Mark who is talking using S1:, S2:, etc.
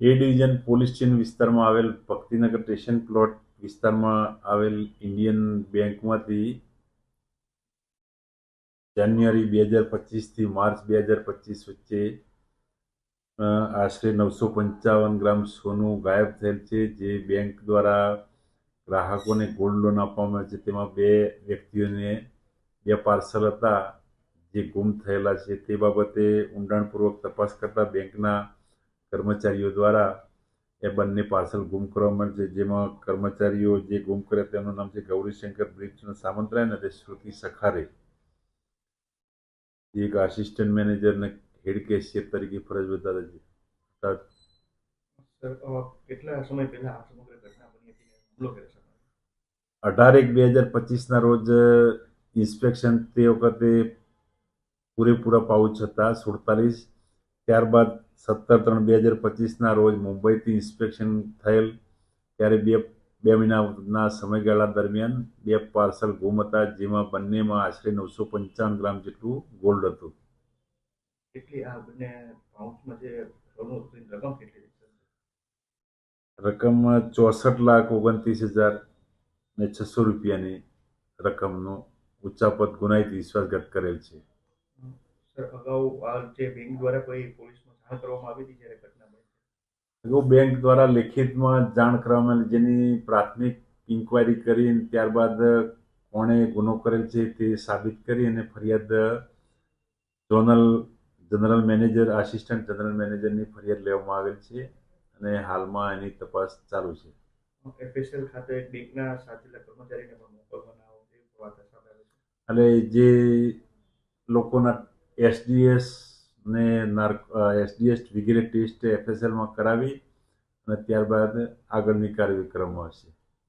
S1: એ division police station વિસ્તારમાં આવેલ Bhaktinagar station plot વિસ્તારમાં આવેલ ઇન્ડિયન બેંકમાંથી જાન્યુઆરી 2025થી માર્ચ 2025 વચ્ચે આશરે 955 ગ્રામ સોનું ગાયબ થયેલ છે, જે બેંક દ્વારા ગ્રાહકોને ગોલ્ડ લોન આપવામાં આવે છે. તેમાં બે વ્યક્તિઓને બે પાર્સલ હતા જે ગુમ થયેલા છે. તે બાબતે ઊંડાણપૂર્વક તપાસ કરતા બેંકના કર્મચારીઓ દ્વારા એ બંને પાર્સલ ગુમ કરવામાં આવે છે, જેમાં કર્મચારીઓ જે ગુમ કર્યા તેમનું નામ છે ગૌરીશંકર બ્રિજચંદ સામંતરાય અને શ્રુતિ સખારે, જે એક આસિસ્ટન્ટ મેનેજર અને હેડ કેશિયર તરીકે ફરજ બજાવે છે.
S2: સર, કેટલા સમય પહેલા આ સમગ્ર ઘટના બની હતી અને હુમલો કર્યો સર?
S1: 18/1/2025ના રોજ ઇન્સ્પેક્શન તે વખતે પૂરેપૂરા પાઉચ હતા 47. ત્યારબાદ 17/3/2025ના રોજ મુંબઈથી ઇન્સ્પેક્શન થયેલ, ત્યારે બે મહિનાના સમયગાળા દરમિયાન બે પાર્સલ ગુમ હતા, જેમાં બંનેમાં આશરે 955 ગ્રામ જેટલું ગોલ્ડ હતું.
S2: કેટલી આ બંને પાઉચમાં જે સોનું હતું એની રકમ કેટલી હતી સર?
S1: રકમ 64,29,600 રૂપિયાની રકમનું ઉચ્ચાપત ગુનાહિત વિશ્વાસઘાત કરેલ છે.
S2: સર, અગાઉ આ જે બેંક દ્વારા કોઈ પોલીસમાં જાણ કરવામાં આવી હતી જ્યારે ઘટના બની?
S1: અગાઉ બેંક દ્વારા લેખિતમાં જાણ કરવામાં આવેલી, જેની પ્રાથમિક ઇન્કવાયરી કરી ત્યારબાદ કોણે ગુનો કરેલ છે તે સાબિત કરી અને ફરિયાદ જનરલ મેનેજર, આસિસ્ટન્ટ જનરલ મેનેજરની ફરિયાદ લેવામાં આવેલ છે અને હાલમાં એની તપાસ ચાલુ છે.
S2: એફએસએલ ખાતે બેંકના સાચેલા કર્મચારીને પણ મોકલવાના એવી વાત સામે આવી છે.
S1: એટલે જે લોકોના એસડીએસ ને એસડીએસ વગેરે ટેસ્ટ એફએસએલમાં કરાવી અને ત્યારબાદ આગળની કાર્યવાહી કરવામાં આવશે.